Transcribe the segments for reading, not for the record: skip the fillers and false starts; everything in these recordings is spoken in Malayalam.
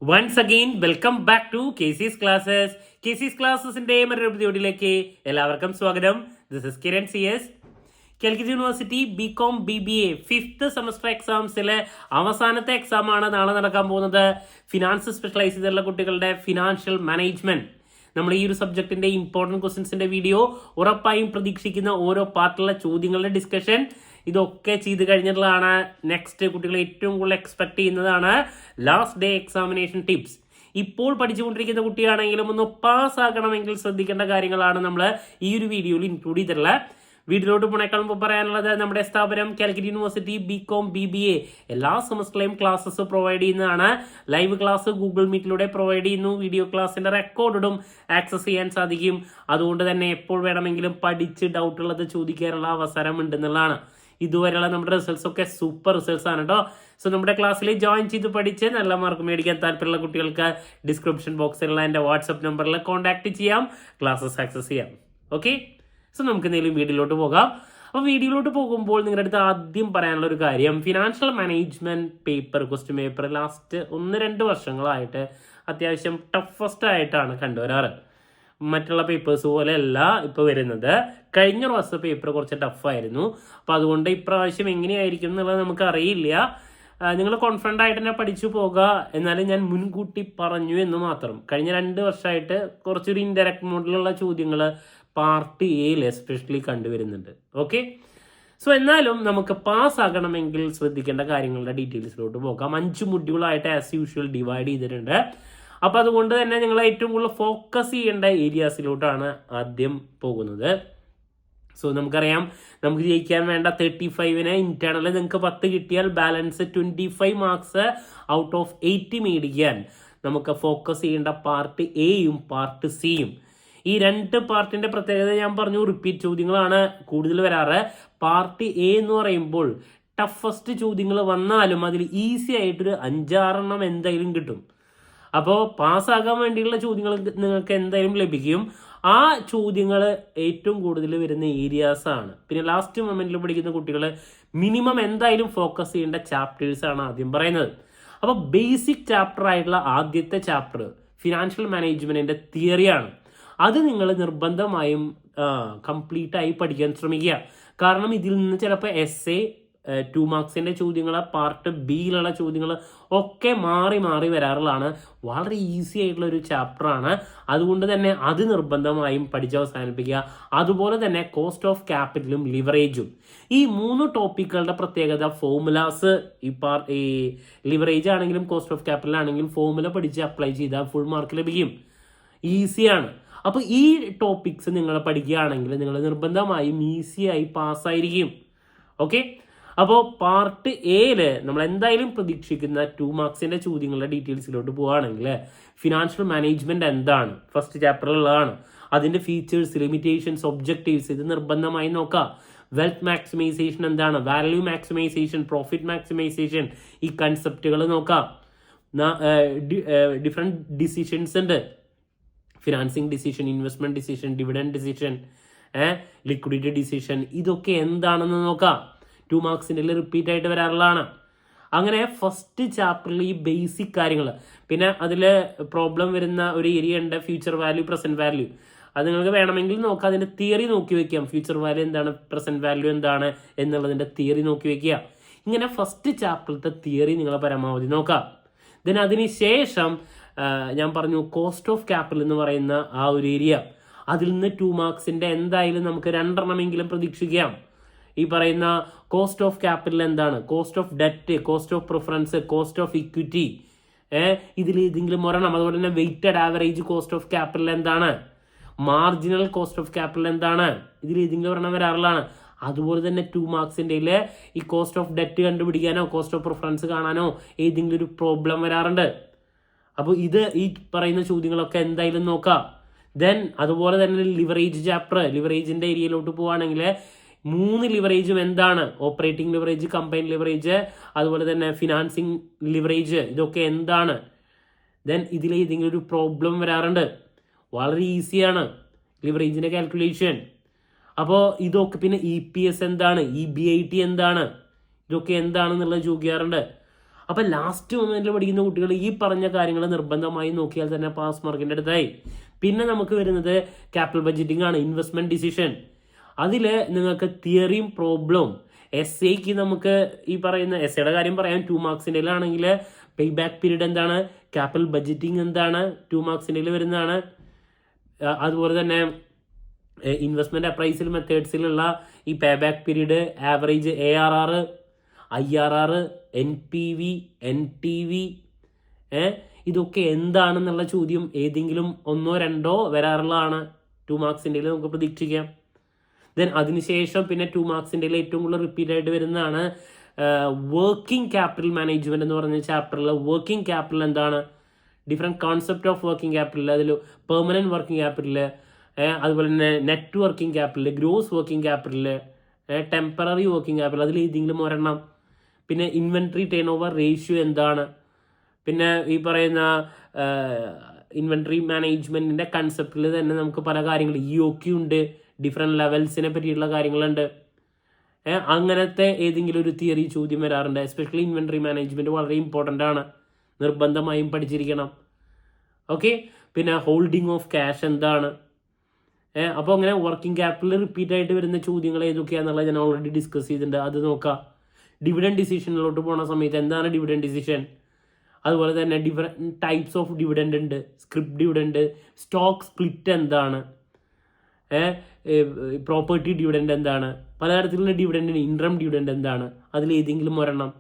Once again welcome back to KC's classes. KC's ക്ലാസ്സസിന്റെ മറ്റൊരു എപ്പിസോഡിലേക്ക് എല്ലാവർക്കും സ്വാഗതം. This is Kiran CS. Calicut university BCom BBA 5th semester എക്സാംസിലെ അവസാനത്തെ എക്സാം ആണ് നാളെ നടക്കാൻ പോകുന്നത്. ഫിനാൻസ് സ്പെഷ്യലൈസ് ചെയ്തിട്ടുള്ള കുട്ടികളുടെ ഫിനാൻഷ്യൽ മാനേജ്മെന്റ്. നമ്മൾ ഈ ഒരു സബ്ജക്റ്റിന്റെ ഇമ്പോർട്ടൻറ്റ് ക്വസ്റ്റ്യൻസിന്റെ വീഡിയോ ഉറപ്പായും പ്രതീക്ഷിക്കുന്ന ഓരോ പാർട്ടിലുള്ള ചോദ്യങ്ങളുടെ ഡിസ്കഷൻ ഇതൊക്കെ ചെയ്ത് കഴിഞ്ഞിട്ടുള്ളതാണ്. നെക്സ്റ്റ് കുട്ടികൾ ഏറ്റവും കൂടുതൽ എക്സ്പെക്ട് ചെയ്യുന്നതാണ് ലാസ്റ്റ് ഡേ എക്സാമിനേഷൻ ടിപ്സ്. ഇപ്പോൾ പഠിച്ചുകൊണ്ടിരിക്കുന്ന കുട്ടിയാണെങ്കിലും ഒന്ന് പാസ്സാക്കണമെങ്കിൽ ശ്രദ്ധിക്കേണ്ട കാര്യങ്ങളാണ് നമ്മൾ ഈ ഒരു വീഡിയോയിൽ ഇൻക്ലൂഡ് ചെയ്തിട്ടുള്ളത്. വീഡിയോയിലോട്ട് പോണേക്കാൾ മുമ്പ് പറയാനുള്ളത്, നമ്മുടെ സ്ഥാപനം കാലിക്കറ്റ് യൂണിവേഴ്സിറ്റി BCom BBA എല്ലാ സെമസ്റ്ററിലെയും ക്ലാസ്സസ് പ്രൊവൈഡ് ചെയ്യുന്നതാണ്. ലൈവ് ക്ലാസ് ഗൂഗിൾ മീറ്റിലൂടെ പ്രൊവൈഡ് ചെയ്യുന്നു. വീഡിയോ ക്ലാസ്സിന്റെ റെക്കോർഡും ആക്സസ് ചെയ്യാൻ സാധിക്കും. അതുകൊണ്ട് തന്നെ എപ്പോൾ വേണമെങ്കിലും പഠിച്ച് ഡൗട്ട് ഉള്ളത് ചോദിക്കാനുള്ള അവസരം ഉണ്ടെന്നുള്ളതാണ്. ഇതുവരെയുള്ള നമ്മുടെ റിസൾട്ട്സ് ഒക്കെ സൂപ്പർ റിസൾട്ട്സ് ആണ് കേട്ടോ. സോ നമ്മുടെ ക്ലാസ്സിൽ ജോയിൻ ചെയ്ത് പഠിച്ച് നല്ല മാർക്ക് മേടിക്കാൻ താല്പര്യമുള്ള കുട്ടികൾക്ക് ഡിസ്ക്രിപ്ഷൻ ബോക്സിലുള്ള എൻ്റെ വാട്സപ്പ് നമ്പറിൽ കോൺടാക്ട് ചെയ്യാം, ക്ലാസ്സസ് ആക്സസ് ചെയ്യാം. ഓക്കെ, സോ നമുക്ക് എന്തെങ്കിലും വീഡിയോയിലോട്ട് പോകാം. അപ്പോൾ വീഡിയോയിലോട്ട് പോകുമ്പോൾ നിങ്ങളുടെ അടുത്ത് ആദ്യം പറയാനുള്ള ഒരു കാര്യം, financial management paper, question paper last 1-2 വർഷങ്ങളായിട്ട് അത്യാവശ്യം ടഫസ്റ്റ് ആയിട്ടാണ് കണ്ടുവരാറ്. മറ്റുള്ള പേപ്പേഴ്സ് പോലെ അല്ല ഇപ്പോൾ വരുന്നത്. കഴിഞ്ഞ പ്രാവശ്യത്തെ പേപ്പർ കുറച്ച് ടഫായിരുന്നു. അപ്പോൾ അതുകൊണ്ട് ഇപ്രാവശ്യം എങ്ങനെയായിരിക്കും എന്നുള്ളത് നമുക്ക് അറിയില്ല. നിങ്ങൾ കോൺഫിഡൻ്റ് ആയിട്ട് തന്നെ പഠിച്ചു പോകുക. എന്നാലും ഞാൻ മുൻകൂട്ടി പറഞ്ഞു എന്ന് മാത്രം. കഴിഞ്ഞ 2 വർഷമായിട്ട് കുറച്ചൊരു ഇൻഡയറക്റ്റ് മോഡിലുള്ള ചോദ്യങ്ങൾ പാർട്ട് എയിൽ എസ്പെഷ്യലി കണ്ടുവരുന്നുണ്ട്. ഓക്കെ, സോ എന്നാലും നമുക്ക് പാസ്സാകണമെങ്കിൽ ശ്രദ്ധിക്കേണ്ട കാര്യങ്ങളുടെ ഡീറ്റെയിൽസിലോട്ട് പോകാം. 5 മൊഡ്യൂളായിട്ട് ആസ് യൂഷ്വൽ ഡിവൈഡ് ചെയ്തിട്ടുണ്ട്. അപ്പോൾ അതുകൊണ്ട് തന്നെ നിങ്ങൾ ഏറ്റവും കൂടുതൽ ഫോക്കസ് ചെയ്യേണ്ട ഏരിയാസിലോട്ടാണ് ആദ്യം പോകുന്നത്. സോ നമുക്കറിയാം, നമുക്ക് ജയിക്കാൻ വേണ്ട 35-ന് ഇന്റേണൽ നിങ്ങൾക്ക് 10 കിട്ടിയാൽ ബാലൻസ് 25 മാർക്സ് ഔട്ട് ഓഫ് 80 മേടിക്കാൻ നമുക്ക് ഫോക്കസ് ചെയ്യേണ്ട പാർട്ട് എയും പാർട്ട് സിയും. ഈ 2 പാർട്ടിന്റെ പ്രത്യേകത ഞാൻ പറഞ്ഞു, റിപ്പീറ്റ് ചോദ്യങ്ങളാണ് കൂടുതൽ വരാറ്. പാർട്ട് എ എന്ന് പറയുമ്പോൾ ടഫസ്റ്റ് ചോദ്യങ്ങൾ വന്നാലും അതിൽ ഈസി ആയിട്ടൊരു 5-6 എന്തായാലും കിട്ടും. അപ്പോൾ പാസ്സാകാൻ വേണ്ടിയുള്ള ചോദ്യങ്ങൾ നിങ്ങൾക്ക് എന്തായാലും ലഭിക്കും. ആ ചോദ്യങ്ങൾ ഏറ്റവും കൂടുതൽ വരുന്ന ഏരിയാസ് ആണ്. പിന്നെ ലാസ്റ്റ് മൊമെന്റിൽ പഠിക്കുന്ന കുട്ടികൾ മിനിമം എന്തായാലും ഫോക്കസ് ചെയ്യേണ്ട ചാപ്റ്റേഴ്സ് ആണ് ആദ്യം പറയുന്നത്. അപ്പോൾ ബേസിക് ചാപ്റ്റർ ആയിട്ടുള്ള ആദ്യത്തെ ചാപ്റ്റർ ഫിനാൻഷ്യൽ മാനേജ്മെന്റിന്റെ തിയറിയാണ്. അത് നിങ്ങൾ നിർബന്ധമായും കംപ്ലീറ്റ് ആയി പഠിക്കാൻ ശ്രമിക്കുക. കാരണം ഇതിൽ നിന്ന് ചിലപ്പോൾ essay 2 മാർക്സിന്റെ ചോദ്യങ്ങൾ, പാർട്ട് ബിയിലുള്ള ചോദ്യങ്ങൾ ഒക്കെ മാറി മാറി വരാറുള്ളതാണ്. വളരെ ഈസി ആയിട്ടുള്ള ഒരു ചാപ്റ്ററാണ്. അതുകൊണ്ട് തന്നെ അത് നിർബന്ധമായും പഠിച്ച് അവസാനിപ്പിക്കുക. അതുപോലെ തന്നെ കോസ്റ്റ് ഓഫ് ക്യാപിറ്റലും ലിവറേജും, ഈ 3 ടോപ്പിക്കുകളുടെ പ്രത്യേകത, ഫോർമുലാസ്, ഈ ലിവറേജ് ആണെങ്കിലും കോസ്റ്റ് ഓഫ് ക്യാപിറ്റൽ ആണെങ്കിലും ഫോർമുല പഠിച്ച് അപ്ലൈ ചെയ്താൽ ഫുൾ മാർക്ക് ലഭിക്കും. ഈസിയാണ്. അപ്പോൾ ഈ ടോപ്പിക്സ് നിങ്ങൾ പഠിക്കുകയാണെങ്കിൽ നിങ്ങൾ നിർബന്ധമായും ഈസിയായി പാസ്സായിരിക്കും. ഓക്കെ, അപ്പോൾ പാർട്ട് എയിൽ നമ്മൾ എന്തായാലും പ്രതീക്ഷിക്കുന്ന 2 മാർക്സിന്റെ ചോദ്യങ്ങളുടെ ഡീറ്റെയിൽസിലോട്ട് പോവുകയാണെങ്കിൽ, ഫിനാൻഷ്യൽ മാനേജ്മെന്റ് എന്താണ് ഫസ്റ്റ് ചാപ്റ്ററിലുള്ളതാണ്. അതിന്റെ ഫീച്ചേഴ്സ്, ലിമിറ്റേഷൻസ്, ഒബ്ജക്റ്റീവ്സ് ഇത് നിർബന്ധമായി നോക്കാം. വെൽത്ത് മാക്സിമൈസേഷൻ എന്താണ്, വാല്യൂ മാക്സിമൈസേഷൻ, പ്രോഫിറ്റ് മാക്സിമൈസേഷൻ, ഈ കൺസെപ്റ്റുകൾ നോക്കാം. ഡിഫറെൻറ്റ് ഡിസിഷൻസ് ഉണ്ട്. Financing decision, investment decision, dividend decision, liquidity decision, ഇതൊക്കെ എന്താണെന്ന് നോക്കാം. 2 മാർക്സിൻ്റെ റിപ്പീറ്റ് ആയിട്ട് വരാറുള്ളതാണ്. അങ്ങനെ ഫസ്റ്റ് ചാപ്റ്ററിൽ ഈ ബേസിക് കാര്യങ്ങൾ. പിന്നെ അതിൽ പ്രോബ്ലം വരുന്ന ഒരു ഏരിയ ഉണ്ട്, ഫ്യൂച്ചർ വാല്യൂ, പ്രസന്റ് വാല്യൂ. അത് നിങ്ങൾക്ക് വേണമെങ്കിൽ നോക്കാം. അതിൻ്റെ തിയറി നോക്കി വെക്കാം. ഫ്യൂച്ചർ വാല്യൂ എന്താണ്, പ്രസന്റ് വാല്യൂ എന്താണ് എന്നുള്ളതിൻ്റെ തിയറി നോക്കി വെക്കുക. ഇങ്ങനെ ഫസ്റ്റ് ചാപ്റ്ററിലത്തെ തിയറി നിങ്ങൾ പരമാവധി നോക്കാം. ദെൻ അതിന് ശേഷം ഞാൻ പറഞ്ഞു കോസ്റ്റ് ഓഫ് ക്യാപിറ്റൽ എന്ന് പറയുന്ന ആ ഒരു ഏരിയ, അതിൽ നിന്ന് 2 മാർക്സിൻ്റെ എന്തായാലും നമുക്ക് 2 പ്രതീക്ഷിക്കാം. ഈ പറയുന്ന കോസ്റ്റ് ഓഫ് ക്യാപിറ്റൽ എന്താണ്, cost of debt, cost of preference, cost of equity, ഇതിൽ ഏതെങ്കിലും ഒരെണ്ണം. അതുപോലെ തന്നെ weighted average cost of capital എന്താണ്, മാർജിനൽ കോസ്റ്റ് ഓഫ് ക്യാപിറ്റൽ എന്താണ്, ഇതിൽ ഏതെങ്കിലും ഒരെണ്ണം വരാറുള്ളതാണ്. അതുപോലെ തന്നെ 2 മാർക്സിൻ്റെ ഈ കോസ്റ്റ് ഓഫ് ഡെറ്റ് കണ്ടുപിടിക്കാനോ കോസ്റ്റ് ഓഫ് പ്രിഫറൻസ് കാണാനോ ഏതെങ്കിലും ഒരു പ്രോബ്ലം വരാറുണ്ട്. അപ്പോൾ ഇത് ഈ പറയുന്ന ചോദ്യങ്ങളൊക്കെ എന്തായാലും നോക്കാം. ദെൻ അതുപോലെ തന്നെ ലിവറേജ് ചാപ്റ്റർ, ലിവറേജിന്റെ ഏരിയയിലോട്ട് പോവുകയാണെങ്കിൽ 3 ലിവറേജും എന്താണ്, ഓപ്പറേറ്റിംഗ് ലിവറേജ്, കമ്പൈൻഡ് ലിവറേജ്, അതുപോലെ തന്നെ ഫിനാൻസിങ് ലിവറേജ്, ഇതൊക്കെ എന്താണ്. ദെൻ ഇതിൽ ഏതെങ്കിലും ഒരു പ്രോബ്ലം വരാറുണ്ട്. വളരെ ഈസിയാണ് ലിവറേജിന്റെ കാൽക്കുലേഷൻ. അപ്പോൾ ഇതൊക്കെ, പിന്നെ EPS എന്താണ്, EBIT എന്താണ്, ഇതൊക്കെ എന്താണെന്നുള്ളത് ചോദിക്കാറുണ്ട്. അപ്പം ലാസ്റ്റ് മൊമെന്റിൽ പഠിക്കുന്ന കുട്ടികൾ ഈ പറഞ്ഞ കാര്യങ്ങൾ നിർബന്ധമായി നോക്കിയാൽ തന്നെ പാസ് മാർക്കിൻ്റെ അടുത്തായി. പിന്നെ നമുക്ക് വരുന്നത് ക്യാപിറ്റൽ ബഡ്ജറ്റിംഗ് ആണ്, ഇൻവെസ്റ്റ്മെന്റ് ഡിസിഷൻ. അതിൽ നിങ്ങൾക്ക് തിയറിയും പ്രോബ്ലവും എസ്സേക്ക് നമുക്ക് ഈ പറയുന്ന എസ്സേയുടെ കാര്യം പറയാം. 2 മാർക്സിൻ്റെ ആണെങ്കിൽ പേ ബാക്ക് പീരീഡ് എന്താണ്, ക്യാപിറ്റൽ ബഡ്ജറ്റിംഗ് എന്താണ്, 2 മാർക്സിൻ്റെ വരുന്നതാണ്. അതുപോലെ തന്നെ ഇൻവെസ്റ്റ്മെന്റ് അപ്രൈസൽ മെത്തേഡ്സിലുള്ള ഈ pay back period, average ARR, IRR, NPV, NTV, ഇതൊക്കെ എന്താണെന്നുള്ള ചോദ്യം ഏതെങ്കിലും 1-2 വരാറുള്ളതാണ് 2 മാർക്സിൻ്റെ നമുക്ക് പ്രതീക്ഷിക്കാം. ദെൻ അതിനുശേഷം പിന്നെ 2 മാർക്സിൻ്റെ ഏറ്റവും കൂടുതൽ റിപ്പീറ്റ് ആയിട്ട് വരുന്നതാണ് വർക്കിംഗ് ക്യാപിറ്റൽ മാനേജ്മെന്റ് എന്ന് പറഞ്ഞ ചാപ്റ്ററിൽ. വർക്കിംഗ് ക്യാപിറ്റൽ എന്താണ്, different concept of working capital, അതിൽ പെർമനന്റ് വർക്കിംഗ് ക്യാപിറ്റൽ, അതുപോലെ തന്നെ net working capital, gross working capital, temporary working capital, അതിൽ ഏതെങ്കിലും ഒരെണ്ണം. പിന്നെ ഇൻവെൻട്രി ടേൺ ഓവർ റേഷ്യോ എന്താണ്, പിന്നെ ഈ പറയുന്ന ഇൻവെൻട്രി മാനേജ്മെന്റിന്റെ കൺസെപ്റ്റിൽ തന്നെ നമുക്ക് പല കാര്യങ്ങൾ EOQ ഉണ്ട്, ഡിഫറെൻറ്റ് ലെവൽസിനെ പറ്റിയിട്ടുള്ള കാര്യങ്ങളുണ്ട്. അങ്ങനത്തെ ഏതെങ്കിലും ഒരു തിയറി ചോദ്യം വരാറുണ്ട്. എസ്പെഷ്യലി ഇൻവെൻട്രി മാനേജ്മെന്റ് വളരെ ഇമ്പോർട്ടൻ്റ് ആണ്, നിർബന്ധമായും പഠിച്ചിരിക്കണം. ഓക്കെ, പിന്നെ ഹോൾഡിംഗ് ഓഫ് ക്യാഷ് എന്താണ്. അപ്പോൾ അങ്ങനെ വർക്കിംഗ് ക്യാപിറ്റൽ റിപ്പീറ്റ് ആയിട്ട് വരുന്ന ചോദ്യങ്ങൾ ഏതൊക്കെയാണെന്നുള്ളത് ഞാൻ ഓൾറെഡി ഡിസ്കസ് ചെയ്തിട്ടുണ്ട്, അത് നോക്കാം. ഡിവിഡൻഡ് ഡിസിഷനിലോട്ട് പോകുന്ന സമയത്ത് എന്താണ് ഡിവിഡൻഡ് ഡിസിഷൻ, അതുപോലെ തന്നെ ഡിഫറെൻറ്റ് ടൈപ്സ് ഓഫ് ഡിവിഡൻഡ് ഉണ്ട്, സ്ക്രിപ്റ്റ് ഡിവിഡൻഡ്, സ്റ്റോക്ക് സ്പ്ലിറ്റ് എന്താണ്, പ്രോപ്പർട്ടി ഡിവിഡൻഡ് എന്താണ്, പലതരത്തിലുള്ള ഡിവിഡൻഡ്, ഇൻട്രം ഡിവിഡൻഡ് എന്താണ്, അതിൽ ഏതെങ്കിലും ഒരെണ്ണം.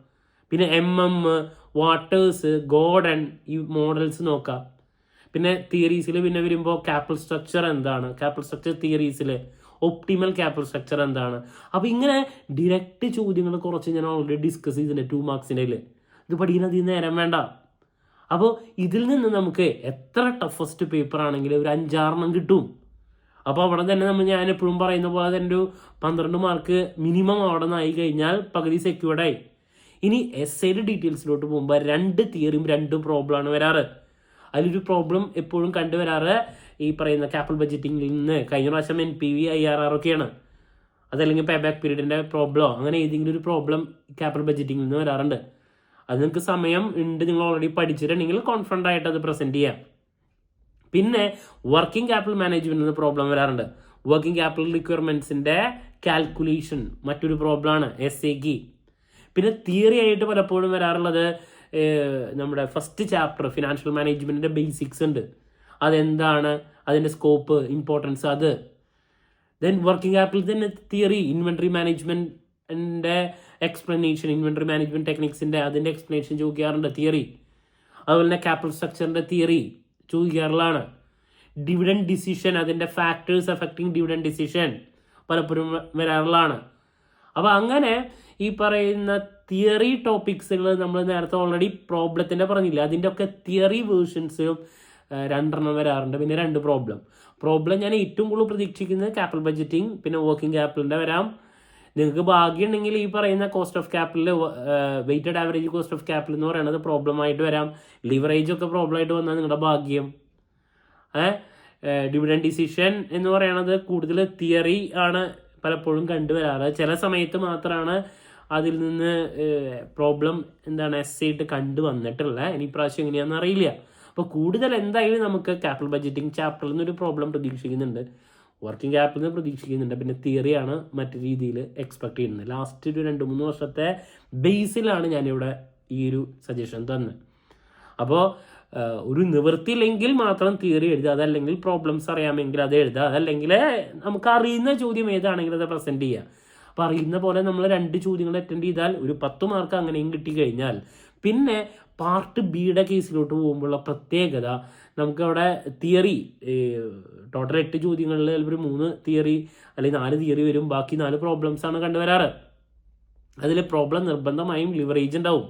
പിന്നെ വാട്ടേഴ്സ്, ഗോർഡൻ, ഈ മോഡൽസ് നോക്കാം. പിന്നെ തിയറീസിൽ പിന്നെ വരുമ്പോൾ ക്യാപിറ്റൽ സ്ട്രക്ചർ എന്താണ്, ക്യാപിറ്റൽ സ്ട്രക്ചർ തിയറീസിൽ ഒപ്റ്റിമൽ ക്യാപിറ്റൽ സ്ട്രക്ചർ എന്താണ്. അപ്പോൾ ഇങ്ങനെ ഡിറക്റ്റ് ചോദ്യങ്ങൾ കുറച്ച് ഞാൻ ഓൾറെഡി ഡിസ്കസ് ചെയ്തിട്ടുണ്ട് 2 മാർക്സിൻ്റെ. ഇത് പഠിക്കുന്നത് ഇതിൽ നേരം വേണ്ട. അപ്പോൾ ഇതിൽ നിന്ന് നമുക്ക് എത്ര ടഫസ്റ്റ് പേപ്പർ ആണെങ്കിലും ഒരു 5-6 കിട്ടും. അപ്പോൾ അവിടെ തന്നെ ഞാൻ എപ്പോഴും പറയുന്ന പോലെ തന്നെ ഒരു 12 മാർക്ക് മിനിമം അവിടെ നിന്നായി കഴിഞ്ഞാൽ പകുതി സെക്യൂർഡായി. ഇനി എസ്സേയുടെ ഡീറ്റെയിൽസിലോട്ട് പോകുമ്പോൾ 2 തിയറിയും 2 പ്രോബ്ലമാണ് വരാറ്. അതിലൊരു പ്രോബ്ലം എപ്പോഴും കണ്ടുവരാറ് ഈ പറയുന്ന ക്യാപിറ്റൽ ബഡ്ജറ്റിംഗിൽ നിന്ന് കഴിഞ്ഞ പ്രാവശ്യം NPV, IRR ഒക്കെയാണ്. അതല്ലെങ്കിൽ പേ ബാക്ക് പീരീഡിൻ്റെ പ്രോബ്ലമോ അങ്ങനെ ഏതെങ്കിലും ഒരു പ്രോബ്ലം ക്യാപിറ്റൽ ബഡ്ജറ്റിംഗിൽ നിന്ന് വരാറുണ്ട്. അത് നിങ്ങൾക്ക് സമയം ഉണ്ട്, നിങ്ങൾ ഓൾറെഡി പഠിച്ചിട്ടുണ്ടെങ്കിൽ കോൺഫിഡൻ്റ് ആയിട്ട് അത് പ്രസൻറ്റ് ചെയ്യാം. പിന്നെ വർക്കിംഗ് ക്യാപിറ്റൽ മാനേജ്മെൻറ്റിന് പ്രോബ്ലം വരാറുണ്ട്. വർക്കിംഗ് ക്യാപിറ്റൽ റിക്വയർമെൻറ്റ്സിൻ്റെ കാൽക്കുലേഷൻ മറ്റൊരു പ്രോബ്ലമാണ് എസ്സേക്ക്. പിന്നെ തിയറി ആയിട്ട് പലപ്പോഴും വരാറുള്ളത് നമ്മുടെ ഫസ്റ്റ് ചാപ്റ്റർ ഫിനാൻഷ്യൽ മാനേജ്മെൻറ്റിൻ്റെ ബേസിക്സ് ഉണ്ട്, അതെന്താണ്, അതിൻ്റെ സ്കോപ്പ്, ഇമ്പോർട്ടൻസ്, അത്. ദെൻ വർക്കിംഗ് ക്യാപിറ്റൽ തന്നെ തിയറി, ഇൻവെൻട്രി മാനേജ്മെൻറ്റിൻ്റെ എക്സ്പ്ലനേഷൻ, ഇൻവെൻട്രി മാനേജ്മെൻറ്റ് ടെക്നിക്സിൻ്റെ അതിൻ്റെ എക്സ്പ്ലനേഷൻ ചോദിക്കാറുണ്ട് തിയറി. അതുപോലെ തന്നെ ക്യാപിറ്റൽ സ്ട്രക്ചറിൻ്റെ തിയറി ചോദിക്കാറുള്ളതാണ്. ഡിവിഡൻഡ് ഡിസിഷൻ, അതിൻ്റെ ഫാക്ടേഴ്സ് അഫക്റ്റിംഗ് ഡിവിഡൻഡ് ഡിസിഷൻ പലപ്പോഴും വരാറുള്ളതാണ്. അപ്പോൾ അങ്ങനെ ഈ പറയുന്ന തിയറി ടോപ്പിക്സുകൾ നമ്മൾ നേരത്തെ ഓൾറെഡി പ്രോബ്ലത്തിൻ്റെ പറഞ്ഞില്ല, അതിൻ്റെ ഒക്കെ തിയറി വേർഷൻസും 2 വരാറുണ്ട്. പിന്നെ 2 പ്രോബ്ലം ഞാൻ ഏറ്റവും കൂടുതൽ പ്രതീക്ഷിക്കുന്നത് ക്യാപിറ്റൽ ബഡ്ജറ്റിംഗ്, പിന്നെ വർക്കിംഗ് ക്യാപിറ്റലിൻ്റെ വരാം. നിങ്ങൾക്ക് ഭാഗ്യമുണ്ടെങ്കിൽ ഈ പറയുന്ന cost of capital, weighted average cost of capital എന്ന് പറയുന്നത് പ്രോബ്ലം ആയിട്ട് വരാം. ലിവറേജ് ഒക്കെ പ്രോബ്ലം ആയിട്ട് വന്നാൽ നിങ്ങളുടെ ഭാഗ്യം. ഡിവിഡൻഡ് ഡിസിഷൻ എന്ന് പറയുന്നത് കൂടുതൽ തിയറി ആണ് പലപ്പോഴും കണ്ടുവരാറ്. ചില സമയത്ത് മാത്രമാണ് അതിൽ നിന്ന് പ്രോബ്ലം എസ്സേയിട്ട് കണ്ടുവന്നിട്ടുള്ളത്. ഇനി പ്രാവശ്യം എങ്ങനെയാണെന്ന് അറിയില്ല. അപ്പോൾ കൂടുതൽ എന്തായാലും നമുക്ക് ക്യാപിറ്റൽ ബഡ്ജറ്റിംഗ് ചാപ്റ്ററിൽ നിന്നൊരു പ്രോബ്ലം പ്രതീക്ഷിക്കുന്നുണ്ട്, വർക്കിംഗ് ക്യാപിറ്റലിൽ നിന്ന് പ്രതീക്ഷിക്കുന്നുണ്ട്. പിന്നെ തിയറിയാണ് മറ്റു രീതിയിൽ എക്സ്പെക്ട് ചെയ്യുന്നത്. ലാസ്റ്റ് ഒരു 2-3 വർഷത്തെ ബേസിലാണ് ഞാനിവിടെ ഈ ഒരു സജഷൻ തന്നത്. അപ്പോൾ ഒരു നിവൃത്തിയില്ലെങ്കിൽ മാത്രം തിയറി എഴുതുക, അതല്ലെങ്കിൽ പ്രോബ്ലംസ് അറിയാമെങ്കിൽ അത് എഴുതുക, അതല്ലെങ്കിൽ നമുക്ക് അറിയുന്ന ചോദ്യം ഏതാണെങ്കിൽ അത് പ്രസൻറ്റ് ചെയ്യുക. അപ്പോൾ അറിയുന്ന പോലെ നമ്മൾ 2 ചോദ്യങ്ങൾ അറ്റൻഡ് ചെയ്താൽ ഒരു 10 മാർക്ക് അങ്ങനെയും കിട്ടിക്കഴിഞ്ഞാൽ പിന്നെ പാർട്ട് ബിയുടെ കേസിലോട്ട് പോകുമ്പോഴുള്ള പ്രത്യേകത, നമുക്കവിടെ തിയറി ടോട്ടൽ 8 ചോദ്യങ്ങളിൽ ഒരു 3 തിയറി അല്ലെങ്കിൽ 4 തിയറി വരും, ബാക്കി 4 പ്രോബ്ലംസാണ് കണ്ടുവരാറ്. അതിൽ പ്രോബ്ലം നിർബന്ധമായും ലിവറേജ് ഉണ്ടാവും.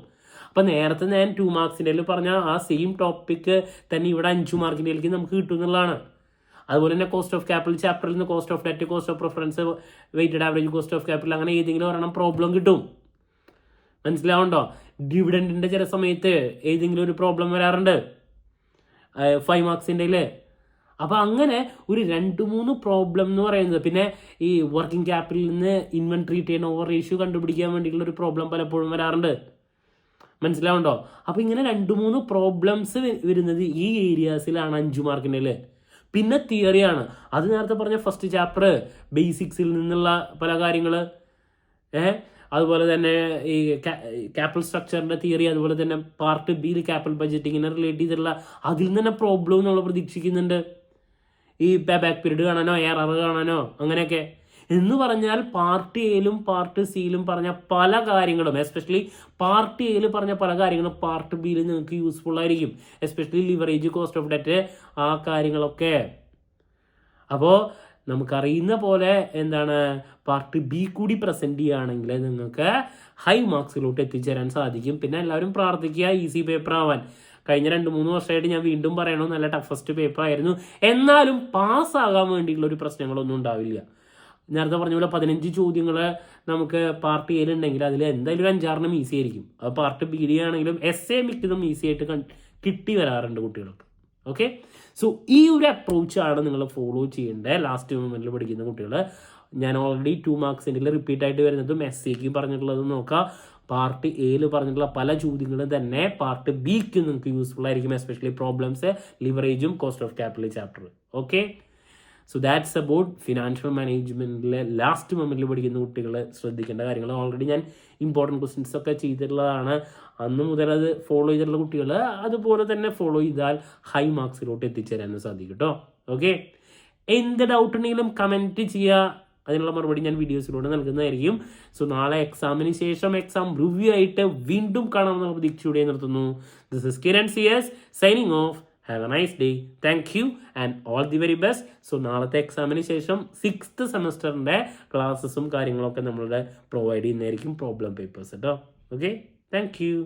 അപ്പം നേരത്തെ ഞാൻ 2 മാർക്സിൻ്റെ പറഞ്ഞ ആ സെയിം ടോപ്പിക്ക് തന്നെ ഇവിടെ 5 മാർക്കിൻ്റെ നമുക്ക് കിട്ടും എന്നുള്ളതാണ്. അതുപോലെ തന്നെ കോസ്റ്റ് ഓഫ് ക്യാപിറ്റൽ ചാപ്റ്ററിൽ നിന്ന് cost of debt, cost of preference, weighted average cost of capital, അങ്ങനെ ഏതെങ്കിലും ഒരെണ്ണം പ്രോബ്ലം കിട്ടും. മനസ്സിലാവുണ്ടോ? ഡിവിഡൻഡിൻ്റെ ചില സമയത്ത് ഏതെങ്കിലും ഒരു പ്രോബ്ലം വരാറുണ്ട് 5 മാർക്സിൻ്റെ. അപ്പോൾ അങ്ങനെ ഒരു 2-3 പ്രോബ്ലം എന്ന് പറയുന്നത്. പിന്നെ ഈ വർക്കിംഗ് ക്യാപിറ്റലിൽ നിന്ന് ഇൻവെൻട്രി ടേൺ ഓവർ റേഷ്യോ കണ്ടുപിടിക്കാൻ വേണ്ടിയിട്ടുള്ള ഒരു പ്രോബ്ലം പലപ്പോഴും വരാറുണ്ട്. മനസ്സിലാവുണ്ടോ? അപ്പോൾ ഇങ്ങനെ 2-3 പ്രോബ്ലംസ് വരുന്നത് ഈ ഏരിയാസിലാണ് 5 മാർക്കിൻ്റെ. പിന്നെ തിയറിയാണ്. അത് നേരത്തെ പറഞ്ഞ ഫസ്റ്റ് ചാപ്റ്റർ ബേസിക്സിൽ നിന്നുള്ള പല കാര്യങ്ങൾ, അതുപോലെ തന്നെ ഈ ക്യാപിറ്റൽ സ്ട്രക്ചറിൻ്റെ തിയറി, അതുപോലെ തന്നെ പാർട്ട് ബിയിൽ ക്യാപിറ്റൽ ബഡ്ജറ്റിങ്ങിനെ റിലേറ്റ് ചെയ്തിട്ടുള്ള അതിൽ നിന്ന് തന്നെ പ്രോബ്ലം നമ്മൾ പ്രതീക്ഷിക്കുന്നുണ്ട്. ഈ ബാക്ക് പീരീഡ് കാണാനോ എറർ കാണാനോ അങ്ങനെയൊക്കെ. എന്ന് പറഞ്ഞാൽ പാർട്ട് എയിലും പാർട്ട് സിയിലും പറഞ്ഞ പല കാര്യങ്ങളും, എസ്പെഷ്യലി പാർട്ട് എയിൽ പറഞ്ഞ പല കാര്യങ്ങളും പാർട്ട് ബിയിൽ നിങ്ങൾക്ക് യൂസ്ഫുൾ ആയിരിക്കും. Especially leverage, cost of debt, ആ കാര്യങ്ങളൊക്കെ. അപ്പോൾ നമുക്കറിയുന്ന പോലെ എന്താണ്, പാർട്ട് ബി കൂടി പ്രസൻറ്റ് ചെയ്യുകയാണെങ്കിൽ നിങ്ങൾക്ക് ഹൈ മാർക്സിലോട്ട് എത്തിച്ചേരാൻ സാധിക്കും. പിന്നെ എല്ലാവരും പ്രാർത്ഥിക്കുക ഈസി പേപ്പർ ആവാൻ. കഴിഞ്ഞ 2-3 വർഷമായിട്ട് ഞാൻ വീണ്ടും പറയണു, നല്ല ടഫസ്റ്റ് പേപ്പർ ആയിരുന്നു. എന്നാലും പാസ്സാകാൻ വേണ്ടിയിട്ടുള്ള ഒരു പ്രശ്നങ്ങളൊന്നും ഉണ്ടാവില്ല. നേരത്തെ പറഞ്ഞ പോലെ 15 ചോദ്യങ്ങൾ നമുക്ക് പാർട്ട് എയിലുണ്ടെങ്കിൽ അതിൽ എന്തായാലും ഒരു 5-6 ഈസി ആയിരിക്കും. അത് പാർട്ട് ബി ആണെങ്കിലും എസ് മിക്കതും ഈസി ആയിട്ട് കിട്ടി വരാറുണ്ട് കുട്ടികൾക്ക്. ഓക്കെ, സോ ഈ ഒരു അപ്രോച്ചാണ് നിങ്ങൾ ഫോളോ ചെയ്യേണ്ടത് ലാസ്റ്റ് മൊമെന്റിൽ പഠിക്കുന്ന കുട്ടികൾ. ഞാൻ ഓൾറെഡി 2 മാർക്സിൻ്റെ റിപ്പീറ്റ് ആയിട്ട് വരുന്നതും എസ് പറഞ്ഞിട്ടുള്ളതും നോക്കാം. പാർട്ട് എയിൽ പറഞ്ഞിട്ടുള്ള പല ചോദ്യങ്ങളും തന്നെ പാർട്ട് ബിക്ക് നിങ്ങൾക്ക് യൂസ്ഫുൾ ആയിരിക്കും, എസ്പെഷ്യലി പ്രോബ്ലംസ്, ലിവറേജും cost of capital chapter. Okay, so that's about financial മാനേജ്മെൻറ്റിലെ ലാസ്റ്റ് മൊമെന്റിൽ പഠിക്കുന്ന കുട്ടികൾ ശ്രദ്ധിക്കേണ്ട കാര്യങ്ങൾ. ഓൾറെഡി ഞാൻ ഇമ്പോർട്ടൻറ്റ് ക്വസ്റ്റ്യൻസ് ഒക്കെ ചെയ്തിട്ടുള്ളതാണ്. അന്ന് മുതൽ അത് ഫോളോ ചെയ്തിട്ടുള്ള കുട്ടികൾ അതുപോലെ തന്നെ ഫോളോ ചെയ്താൽ ഹൈ മാർക്സിലോട്ട് എത്തിച്ചേരാനും സാധിക്കും കേട്ടോ. ഓക്കെ, എന്ത് ഡൗട്ട് ഉണ്ടെങ്കിലും കമൻറ്റ് ചെയ്യുക, അതിനുള്ള മറുപടി ഞാൻ വീഡിയോസിലൂടെ നൽകുന്നതായിരിക്കും. സോ നാളെ എക്സാമിന് ശേഷം എക്സാം റിവ്യൂ ആയിട്ട് വീണ്ടും കാണാമെന്നുള്ള പ്രതീക്ഷയോടെ നിർത്തുന്നു. This is Kiran CS signing off. Have a nice day. Thank you and all the very best. So നാളത്തെ എക്സാമിന് ശേഷം 6th സെമസ്റ്ററിൻ്റെ ക്ലാസ്സസും കാര്യങ്ങളൊക്കെ നമ്മളുടെ പ്രൊവൈഡ് ചെയ്യുന്നതായിരിക്കും, പ്രോബ്ലം പേപ്പേഴ്സ് കേട്ടോ. Okay, thank you.